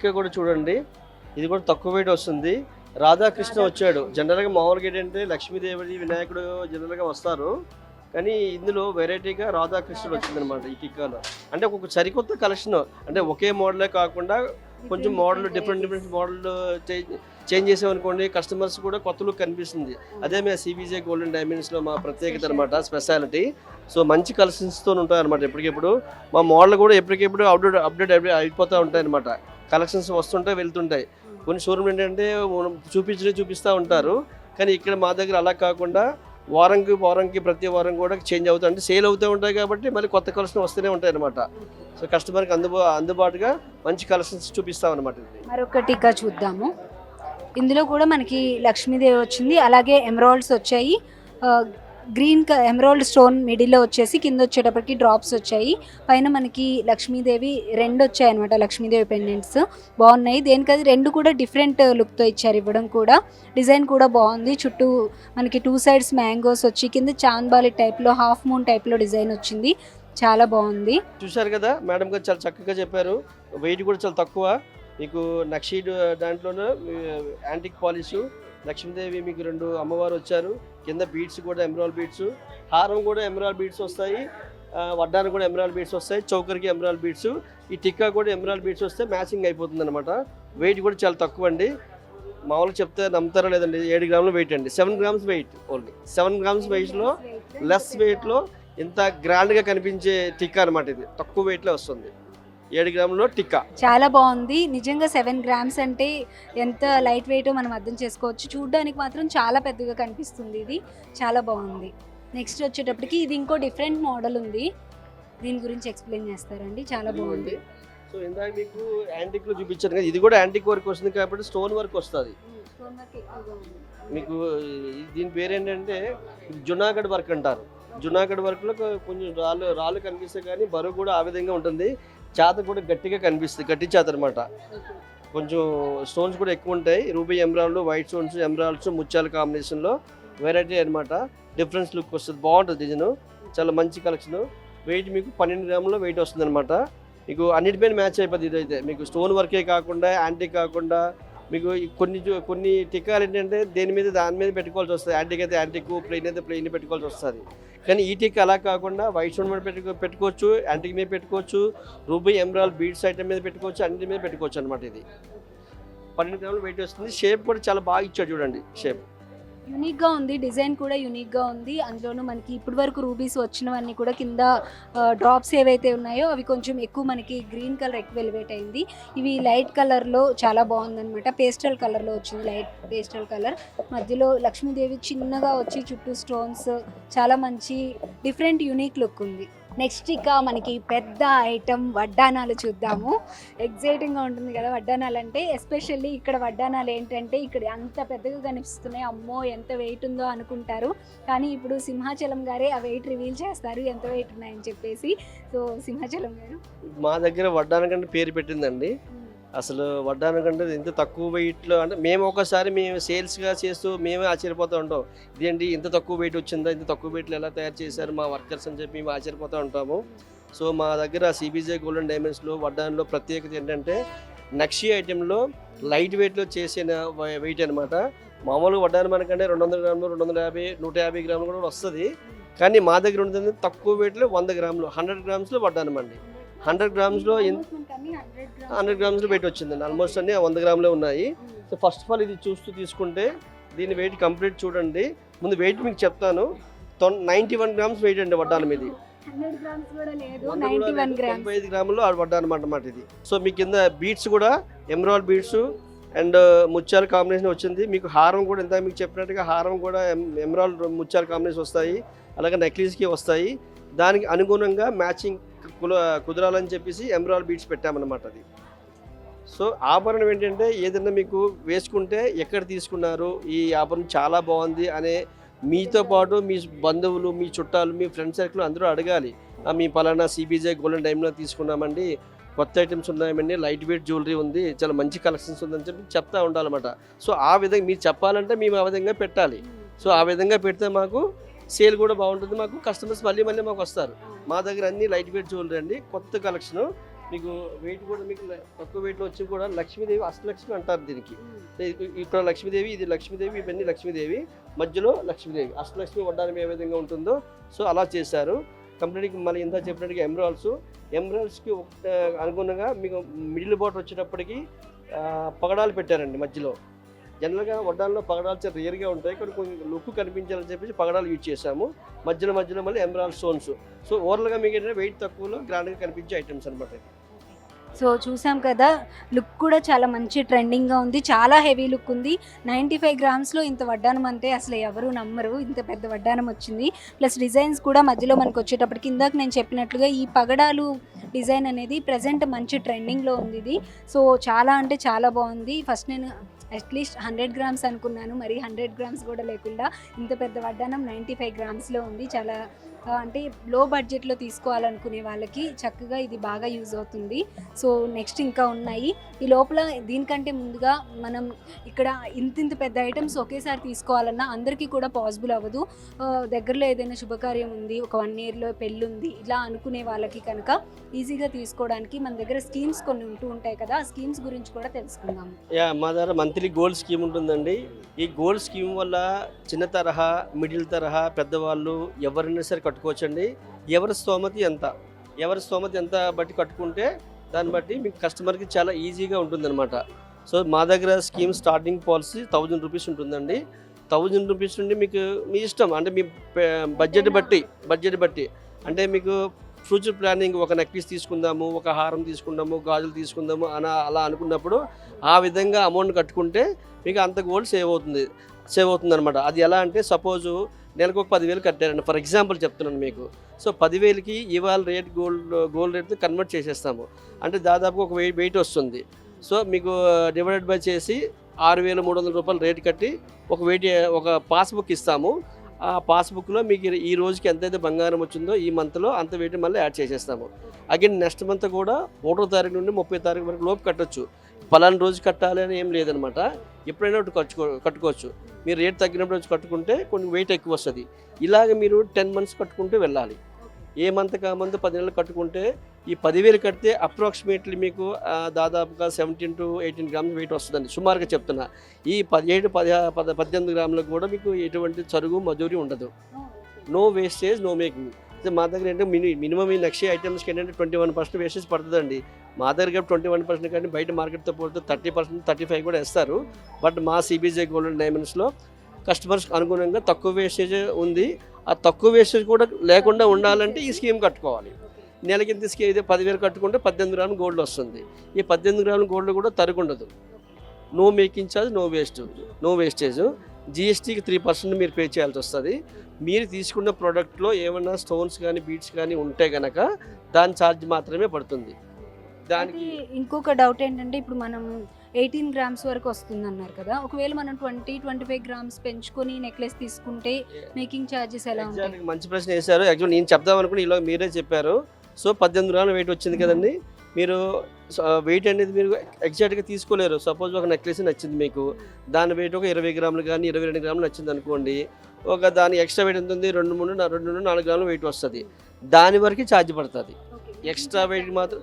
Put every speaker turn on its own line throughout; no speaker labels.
టిక్కా కూడా చూడండి, ఇది కూడా తక్కువ వెయిట్ వస్తుంది. రాధాకృష్ణ వచ్చాడు. జనరల్గా మామూలుగా ఏంటంటే లక్ష్మీదేవి వినాయకుడు జనరల్గా వస్తారు, కానీ ఇందులో వెరైటీగా రాధాకృష్ణుడు వచ్చిందనమాట ఈ టిక్కాలో. అంటే ఒక సరికొత్త కలెక్షన్, అంటే ఒకే మోడలే కాకుండా కొంచెం మోడల్ డిఫరెంట్ మోడల్ చేంజ్ చేసామనుకోండి, కస్టమర్స్ కూడా కొత్త లుక్ కనిపిస్తుంది. అదే మేము సిబిజే గోల్డెన్ డైమండ్స్లో మా ప్రత్యేకత అనమాట, స్పెషాలిటీ. సో మంచి కలెక్షన్స్తో ఉంటాయి అనమాట. ఎప్పటికెప్పుడు మా మోడల్ కూడా ఎప్పటికెప్పుడు అప్డేట్ అయిపోతూ ఉంటాయి అనమాట. కలెక్షన్స్ వస్తుంటాయి వెళ్తుంటాయి. కొన్ని షోరూమ్ ఏంటంటే చూపిస్తూ ఉంటారు, కానీ ఇక్కడ మా దగ్గర అలా కాకుండా వారంకి ప్రతి వారం కూడా చేంజ్ అవుతాయి, అంటే సేల్ అవుతూ ఉంటాయి కాబట్టి మళ్ళీ కొత్త కలెక్షన్ వస్తూనే ఉంటాయి అనమాట. సో కస్టమర్కి అందుబాటుగా మంచి కలెక్షన్స్ చూపిస్తాం అనమాట.
మరొక టిక్కా చూద్దాము. ఇందులో కూడా మనకి లక్ష్మీదేవి వచ్చింది, అలాగే ఎమరాల్డ్స్ వచ్చాయి. గ్రీన్ ఎమరాల్డ్ స్టోన్ మిడిల్లో వచ్చేసి కింద వచ్చేటప్పటికి డ్రాప్స్ వచ్చాయి. పైన మనకి లక్ష్మీదేవి రెండు వచ్చాయి అనమాట, లక్ష్మీదేవి పెండెంట్స్ బాగున్నాయి. దేనికది రెండు కూడా డిఫరెంట్ లుక్తో ఇచ్చారు. ఇవ్వడం కూడా డిజైన్ కూడా బాగుంది. చుట్టూ మనకి 2 సైడ్స్ మ్యాంగోస్ వచ్చి కింద చాంద్బాలి టైప్లో హాఫ్ మూన్ టైప్లో డిజైన్ వచ్చింది. చాలా బాగుంది.
చూశారు కదా, మేడం గారు చాలా చక్కగా చెప్పారు. వెయిట్ కూడా చాలా తక్కువ. మీకు నక్షీ దాంట్లోనే యాంటిక్ పాలిష్ లక్ష్మీదేవి, మీకు 2 అమ్మవారు వచ్చారు. కింద బీడ్స్ కూడా ఎమరాల్డ్ బీడ్స్, హారం కూడా ఎమరాల్డ్ బీడ్స్ వస్తాయి, వడ్డాను కూడా ఎమరాల్డ్ బీడ్స్ వస్తాయి, చౌకర్కి ఎమరాల్డ్ బీడ్స్, ఈ టిక్కా కూడా ఎమరాల్డ్ బీడ్స్ వస్తే మ్యాచింగ్ అయిపోతుంది అనమాట. వెయిట్ కూడా చాలా తక్కువ అండి. మామూలుగా చెప్తే నమ్ముతారా లేదండి, 7 గ్రాముల వెయిట్ అండి. 7 గ్రామ్స్ వెయిట్, ఓన్లీ 7 గ్రామ్స్ వెయిట్లో లెస్ వెయిట్లో ఇంత గ్రాండ్గా కనిపించే టిక్కా అనమాట. ఇది తక్కువ వెయిట్లో వస్తుంది, 7 గ్రాములో టిక్కా.
చాలా బాగుంది నిజంగా. 7 గ్రామ్స్ అంటే ఎంత లైట్ వెయిట్ మనం అర్థం చేసుకోవచ్చు. చూడడానికి మాత్రం చాలా పెద్దగా కనిపిస్తుంది. ఇది చాలా బాగుంది. నెక్స్ట్ వచ్చేటప్పటికి ఇది ఇంకో డిఫరెంట్ మోడల్ ఉంది, దీని గురించి ఎక్స్ప్లెయిన్ చేస్తారండి. చాలా బాగుంది.
సో ఇందాక మీకు యాంటిక్ లో చూపించాను కదా, ఇది కూడా యాంటిక్ వర్క్ వస్తుంది కాబట్టి స్టోన్ వర్క్ వస్తుంది మీకు. దీని పేరు ఏంటంటే జునాగఢ్ వర్క్ అంటారు. జునాగఢ్ వర్క్ లో కొంచెం రాళ్ళు కనిపిస్తాయి, కానీ బరువు కూడా ఆ విధంగా ఉంటుంది. చేత కూడా గట్టిగా కనిపిస్తుంది, గట్టి చేత అనమాట. కొంచెం స్టోన్స్ కూడా ఎక్కువ ఉంటాయి. Ruby emerald, white stones, emeralds, ముత్యాల కాంబినేషన్లో వెరైటీ అనమాట. డిఫరెన్స్ లుక్ వస్తుంది, బాగుంటుంది డిజైన్. చాలా మంచి కలెక్షన్. వెయిట్ మీకు 12 గ్రాముల వెయిట్ వస్తుంది అనమాట. మీకు అన్నిటిపైన మ్యాచ్ అయిపోతుంది. ఇదైతే మీకు స్టోన్ వర్కే కాకుండా, యాంటిక్ కాకుండా, మీకు కొన్ని టిక్కాలు ఏంటంటే దాని మీద పెట్టుకోవాల్సి వస్తుంది. యాంటిక్ అయితే యాంటిక్, ప్లెయిన్ అయితే ప్లెయిన్ పెట్టుకోవాల్సి వస్తుంది. కానీ ఈ టిక్ అలా కాకుండా వైట్ స్టోన్ మీద పెట్టుకోవచ్చు, యాంటిక్ మీద పెట్టుకోవచ్చు, రూబీ ఎమరాల్డ్ బీడ్స్ ఐటమ్ మీద పెట్టుకోవచ్చు, అన్నిటి మీద పెట్టుకోవచ్చు అనమాట. ఇది 12 గ్రాములు వెయిట్ వస్తుంది. షేప్ కూడా చాలా బాగా ఇచ్చాడు చూడండి, షేప్
యూనిక్గా ఉంది. డిజైన్ కూడా యూనిక్గా ఉంది. అందులోనూ మనకి ఇప్పటి వరకు రూబీస్ వచ్చినవన్నీ కూడా కింద డ్రాప్స్ ఏవైతే ఉన్నాయో అవి కొంచెం ఎక్కువ మనకి గ్రీన్ కలర్ ఎక్కువ ఎలివేట్ అయింది. ఇవి లైట్ కలర్లో చాలా బాగుందనమాట. పేస్టల్ కలర్లో వచ్చింది, లైట్ పేస్టల్ కలర్. మధ్యలో లక్ష్మీదేవి చిన్నగా వచ్చి చుట్టూ స్టోన్స్, చాలా మంచి డిఫరెంట్ యూనిక్ లుక్ ఉంది. నెక్స్ట్ ఇక మనకి పెద్ద ఐటమ్ వడ్డానాలు చూద్దాము. ఎగ్జైటింగ్గా ఉంటుంది కదా వడ్డానాలు అంటే. ఎస్పెషల్లీ ఇక్కడ వడ్డానాలు ఏంటంటే ఇక్కడ అంత పెద్దగా కనిపిస్తున్నాయి, అమ్మో ఎంత వెయిట్ ఉందో అనుకుంటారు. కానీ ఇప్పుడు సింహాచలం గారే ఆ వెయిట్ రివీల్ చేస్తారు ఎంత వెయిట్ ఉన్నాయని చెప్పేసి. సో సింహాచలం గారు,
మా దగ్గర వడ్డానం కంటే పేరు పెట్టిందండి. అసలు వడ్డానం కంటే ఇంత తక్కువ వెయిట్లో, అంటే మేము సేల్స్గా చేస్తూ మేమే ఆశ్చర్యపోతూ ఉంటాం. ఇదేంటి ఇంత తక్కువ వెయిట్ వచ్చిందా, ఇంత తక్కువ వెయిట్లో ఎలా తయారు చేశారు మా వర్కర్స్ అని చెప్పి మేము ఆశ్చర్యపోతూ ఉంటాము. సో మా దగ్గర సిబిజే గోల్డెన్ డైమండ్స్లో వడ్డానంలో ప్రత్యేకత ఏంటంటే నక్షీ ఐటెంలో లైట్ వెయిట్లో చేసిన వెయిట్ అనమాట. మామూలుగా వడ్డానం మనకంటే 200 గ్రాములు, 250, 150 గ్రాములు కూడా వస్తుంది. కానీ మా దగ్గర ఉంటుంది తక్కువ వెయిట్లో 100 గ్రాములు, 100 గ్రామ్స్లో వడ్డానం అండి. 100 గ్రామ్స్లో 100 గ్రామ్స్లో వెయిట్ వచ్చిందండి. ఆల్మోస్ట్ అన్ని 100 గ్రాములే ఉన్నాయి. సో ఫస్ట్ ఆఫ్ ఆల్ ఇది తీసుకుంటే దీని వెయిట్ కంప్లీట్ చూడండి. ముందు వెయిట్ మీకు చెప్తాను. 91 గ్రామ్స్ వెయిట్ అండి వడ్డానం ఇది. 95 గ్రాములు వడ్డానం అన్నమాట ఇది. సో మీ కింద బీడ్స్ కూడా ఎమరాల్డ్ బీడ్స్ అండ్ ముత్యాల కాంబినేషన్ వచ్చింది. మీకు హారం కూడా ఇంత మీకు చెప్పినట్టుగా హారం కూడా ఎమరాల్డ్ ముత్యాల కాంబినేషన్ వస్తాయి, అలాగే నెక్లెస్కి వస్తాయి. దానికి అనుగుణంగా మ్యాచింగ్ కుదరాలని చెప్పేసి ఎమరాల్డ్ బీడ్స్ పెట్టామన్నమాట అది. సో ఆభరణం ఏంటంటే ఏదైనా మీకు వేసుకుంటే ఎక్కడ తీసుకున్నారు, ఈ ఆభరణం చాలా బాగుంది అనే మీతో పాటు మీ బంధువులు, మీ చుట్టాలు, మీ ఫ్రెండ్ సర్కిల్ అందరూ అడగాలి. మీ పలానా సిబిజే గోల్డెన్ డైమండ్లో తీసుకున్నామండి, కొత్త ఐటమ్స్ ఉన్నాయండి, లైట్ వెయిట్ జ్యువెలరీ ఉంది, చాలా మంచి కలెక్షన్స్ ఉందని చెప్పి చెప్తా ఉండాలన్నమాట. సో ఆ విధంగా మీరు చెప్పాలంటే మేము ఆ విధంగా పెట్టాలి. సో ఆ విధంగా పెడితే మాకు సేల్ కూడా బాగుంటుంది, మాకు కస్టమర్స్ మళ్ళీ మాకు వస్తారు. మా దగ్గర అన్ని లైట్ వెయిట్ జ్యువెలరీ అండి, కొత్త కలెక్షన్. మీకు వెయిట్ కూడా మీకు తక్కువ వెయిట్లో వచ్చి కూడా లక్ష్మీదేవి అష్టలక్ష్మి అంటారు దీనికి. ఇక్కడ లక్ష్మీదేవి, ఇది లక్ష్మీదేవి, ఇవన్నీ లక్ష్మీదేవి, మధ్యలో లక్ష్మీదేవి, అష్టలక్ష్మి వడ్డానం ఏ విధంగా ఉంటుందో సో అలా చేశారు. కంప్లీట్గా మళ్ళీ ఇంత చెప్పినట్టుగా ఎమరాల్డ్స్కి అనుగుణంగా మీకు మిడిల్ బార్డర్ వచ్చేటప్పటికి పగడాలు పెట్టారండి మధ్యలో. జనరల్గా వడ్డాల్లో పగడాలు చాలా రేర్గా ఉంటాయి, కొన్ని కొంచెం లుక్ కనిపించాలని చెప్పేసి పగడాలు యూజ్ చేసాము. మధ్యలో మళ్ళీ ఎమరాల్డ్ స్టోన్స్. సో ఓవరాల్గా మీకు ఏంటంటే వెయిట్ తక్కువలో గ్రాండ్గా కనిపించే ఐటమ్స్ అనమాట.
సో చూసాం కదా, లుక్ కూడా చాలా మంచి ట్రెండింగ్గా ఉంది, చాలా హెవీ లుక్ ఉంది. 95 గ్రామ్స్లో ఇంత వడ్డానం అంటే అసలు ఎవరు నమ్మరు, ఇంత పెద్ద వడ్డానం వచ్చింది. ప్లస్ డిజైన్స్ కూడా మధ్యలో మనకు వచ్చేటప్పటికి ఇందాక నేను చెప్పినట్లుగా ఈ పగడాలు డిజైన్ అనేది ప్రజెంట్ మంచి ట్రెండింగ్లో ఉంది ఇది. సో చాలా అంటే చాలా బాగుంది. ఫస్ట్ నేను అట్లీస్ట్ 100 గ్రామ్స్ అనుకున్నాను, మరి 100 గ్రామ్స్ కూడా లేకుండా ఇంత పెద్ద వడ్డానం 95 గ్రామ్స్లో ఉంది. చాలా అంటే లో బడ్జెట్లో తీసుకోవాలనుకునే వాళ్ళకి చక్కగా ఇది బాగా యూజ్ అవుతుంది. సో నెక్స్ట్ ఇంకా ఉన్నాయి. ఈ లోపల దీనికంటే ముందుగా మనం ఇక్కడ ఇంత పెద్ద ఐటమ్స్ ఒకేసారి తీసుకోవాలన్నా అందరికీ కూడా పాసిబుల్ అవ్వదు. దగ్గరలో ఏదైనా శుభకార్యం ఉంది, ఒక 1 ఇయర్లో పెళ్ళి ఉంది, ఇలా అనుకునే వాళ్ళకి కనుక ఈజీగా తీసుకోవడానికి మన దగ్గర స్కీమ్స్ కొన్ని ఉంటాయి కదా, ఆ స్కీమ్స్ గురించి కూడా తెలుసుకుందాం.
మా దగ్గర మంత్లీ గోల్డ్ స్కీమ్ ఉంటుందండి. ఈ గోల్డ్ స్కీమ్ వల్ల చిన్న తరహా, మిడిల్ తరహా, పెద్దవాళ్ళు ఎవరైనా సరే కట్టుకోవచ్చండి. ఎవరి స్తోమత ఎంత బట్టి కట్టుకుంటే దాన్ని బట్టి మీకు కస్టమర్కి చాలా ఈజీగా ఉంటుందన్నమాట. సో మా దగ్గర స్కీమ్ స్టార్టింగ్ పాలసీ 1000 రూపీస్ ఉంటుందండి. 1000 రూపీస్ నుండి మీకు మీ ఇష్టం, అంటే మీ బడ్జెట్ బట్టి అంటే మీకు ఫ్యూచర్ ప్లానింగ్, ఒక నెక్లెస్ తీసుకుందాము, ఒక హారం తీసుకుందాము, గాజులు తీసుకుందాము అలా అనుకున్నప్పుడు ఆ విధంగా అమౌంట్ కట్టుకుంటే మీకు అంత గోల్డ్ సేవ్ అవుతుంది అనమాట. అది ఎలా అంటే సపోజు నెలకు ఒక 10,000 కట్టారండి, ఫర్ ఎగ్జాంపుల్ చెప్తున్నాను మీకు. సో 10,000కి ఇవాళ రేట్ గోల్డ్ రేట్ కన్వర్ట్ చేసేస్తాము, అంటే దాదాపు ఒక వెయిట్ వస్తుంది. సో మీకు డివైడెడ్ బై చేసి 6,300 రూపాయలు రేట్ కట్టి ఒక పాస్బుక్ ఇస్తాము. ఆ పాస్బుక్లో మీకు ఈ రోజుకి ఎంతైతే బంగారం వచ్చిందో ఈ మంత్లో అంత వెయిట్ మళ్ళీ యాడ్ చేసేస్తాము. అగైన్ నెక్స్ట్ మంత్ కూడా 1వ తారీఖు నుండి 30వ తారీఖు వరకు లోపు కట్టొచ్చు. పలానా రోజు కట్టాలి అని ఏం లేదనమాట, ఎప్పుడైనా ఒకటి కట్టుకోవచ్చు. మీరు రేట్ తగ్గినప్పుడు వచ్చి కట్టుకుంటే కొన్ని వెయిట్ ఎక్కువ వస్తుంది. ఇలాగ మీరు 10 మంత్స్ కట్టుకుంటూ వెళ్ళాలి. ఏ మంత్ కా మంత్ 10 నెలలు కట్టుకుంటే ఈ 10,000 కడితే అప్రాక్సిమేట్లీ మీకు దాదాపుగా 17 to 18 గ్రామ్స్ వెయిట్ వస్తుందండి, సుమారుగా చెప్తున్నా. ఈ 17-18 గ్రాములకు కూడా మీకు ఎటువంటి చరుగు మజూరి ఉండదు. No wastage, no making. మా దగ్గర ఏంటంటే మినిమం ఈ నక్షి ఐటమ్స్కి ఏంటంటే 21% వేస్టేజ్ పడుతుందండి. మా దగ్గర 21% కానీ బయట మార్కెట్తో పోతే 30%, 35% కూడా ఇస్తారు. బట్ మా సిబిజే గోల్డ్ డైమండ్స్లో కస్టమర్స్ అనుగుణంగా తక్కువ వేస్టేజ్ ఉంది. ఆ తక్కువ వేస్టేజ్ కూడా లేకుండా ఉండాలంటే ఈ స్కీమ్ కట్టుకోవాలి. నెలకి ఇంత స్కీమ్ అయితే 10,000 కట్టుకుంటే 18 గ్రాములు గోల్డ్ వస్తుంది. ఈ 18 గ్రాముల గోల్డ్ కూడా తరుగుండదు. No making charge, no wastage. జిఎస్టీకి 3% మీరు పే చేయాల్సి వస్తుంది. మీరు తీసుకున్న ప్రోడక్ట్లో ఏమైనా స్టోన్స్ కానీ బీడ్స్ కానీ ఉంటే కనుక దాని ఛార్జ్ మాత్రమే పడుతుంది. దానికి
ఇంకొక డౌట్ ఏంటంటే, ఇప్పుడు మనం 18 గ్రామ్స్ వరకు వస్తుంది అన్నారు కదా, ఒకవేళ మనం 20-25 గ్రామ్స్ పెంచుకొని నెక్లెస్ తీసుకుంటే మేకింగ్ ఛార్జెస్ ఎలా ఉంటాయి?
మంచి ప్రశ్న వేశారు. యాక్చువల్ నేను చెప్దాం అనుకుని ఇలా మీరే చెప్పారు. సో 18 గ్రాముల వెయిట్ వచ్చింది కదండి, మీరు వెయిట్ అనేది మీరు ఎగ్జాక్ట్గా తీసుకోలేరు. సపోజ్ ఒక నెక్లెస్ నచ్చింది మీకు, దాని వెయిట్ ఒక 20 గ్రాములు కానీ 22 గ్రాములు నచ్చింది అనుకోండి, ఒక దాని ఎక్స్ట్రా వెయిట్ ఎంత ఉంది, 2-4 గ్రాముల వెయిట్ వస్తుంది. దాని వరకు ఛార్జ్ పడుతుంది. ఎక్స్ట్రా వెయిట్ మాత్రం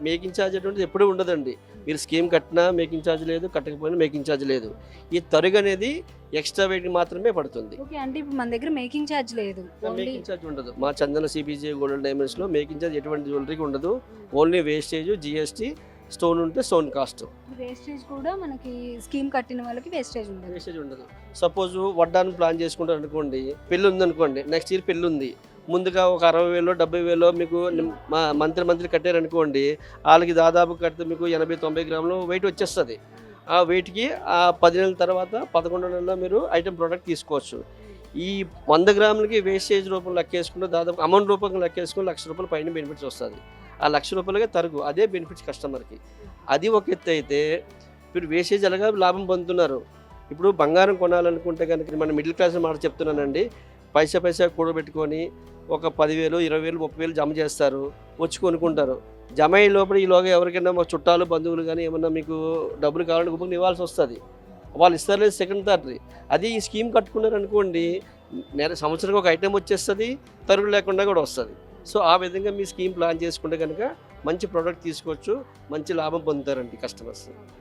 మేకింగ్ ఛార్జ్ అటువంటిది ఎప్పుడూ ఉండదండి. మీరు స్కీమ్ కట్టినా మేకింగ్ ఛార్జ్ లేదు, కట్టకపోయినా మేకింగ్ ఛార్జ్ లేదు. ఈ తరుగు అనేది ఎక్స్ట్రా వెయిట్ మాత్రమే పడుతుంది.
అంటే ఇప్పుడు మన దగ్గర మేకింగ్ ఛార్జ్ లేదు,
మేకింగ్ ఛార్జ్ ఉండదు. మా చందన సిబిజే గోల్డ్ డైమండ్స్లో మేకింగ్ ఛార్జ్ ఎటువంటి జ్యువెలరీకి ఉండదు. ఓన్లీ వేస్టేజ్, జిఎస్టీ, స్టోన్ ఉంటే స్టోన్ కాస్ట్.
వేస్టేజ్ కూడా మనకి స్కీమ్ కట్టిన వాళ్ళకి వేస్టేజ్
ఉండదు. సపోజ్ వడ్డాన్ని ప్లాన్ చేసుకుంటారు అనుకోండి, పెళ్ళి ఉంది అనుకోండి, నెక్స్ట్ ఇయర్ పెళ్ళి ఉంది, ముందుగా ఒక 60,000 70,000 మీకు మంత్లీ కట్టారనుకోండి, వాళ్ళకి దాదాపు కడితే మీకు 80-90 గ్రాములు వెయిట్ వచ్చేస్తుంది. ఆ వెయిట్కి ఆ 10 నెలల తర్వాత 11 నెలల్లో మీరు ఐటమ్ ప్రోడక్ట్ తీసుకోవచ్చు. ఈ 100 గ్రాములకి వేస్టేజ్ రూపంలో లెక్కేసుకుంటే దాదాపు అమౌంట్ రూపంలో లెక్కేసుకుని ₹1,00,000 పైన బెనిఫిట్స్ వస్తుంది. ఆ ₹1,00,000 తరుగు, అదే బెనిఫిట్స్ కస్టమర్కి. అది ఒక ఎత్తు అయితే మీరు వేస్టేజ్ ఎలాగా లాభం పొందుతున్నారు. ఇప్పుడు బంగారం కొనాలనుకుంటే కనుక మన మిడిల్ క్లాస్ మాట చెప్తున్నానండి, పైసా కూడబెట్టుకొని ఒక 10,000, 20,000, 30,000 జమ చేస్తారు, వచ్చి కొనుక్కుంటారు. జమ అయ్యే లోపల ఈలోగా ఎవరికైనా మా చుట్టాలు బంధువులు కానీ ఏమన్నా మీకు డబ్బులు కావాలని గుమ్మని ఇవ్వాల్సి వస్తుంది. వాళ్ళు ఇస్తారులేదు సెకండ్ థర్డ్. అది ఈ స్కీమ్ కట్టుకున్నారు అనుకోండి, సంవత్సరానికి ఒక ఐటెం వచ్చేస్తుంది, తరుగు లేకుండా కూడా వస్తుంది. సో ఆ విధంగా మీ స్కీమ్ ప్లాన్ చేసుకుంటే కనుక మంచి ప్రోడక్ట్ తీసుకోవచ్చు, మంచి లాభం పొందుతారండి కస్టమర్స్.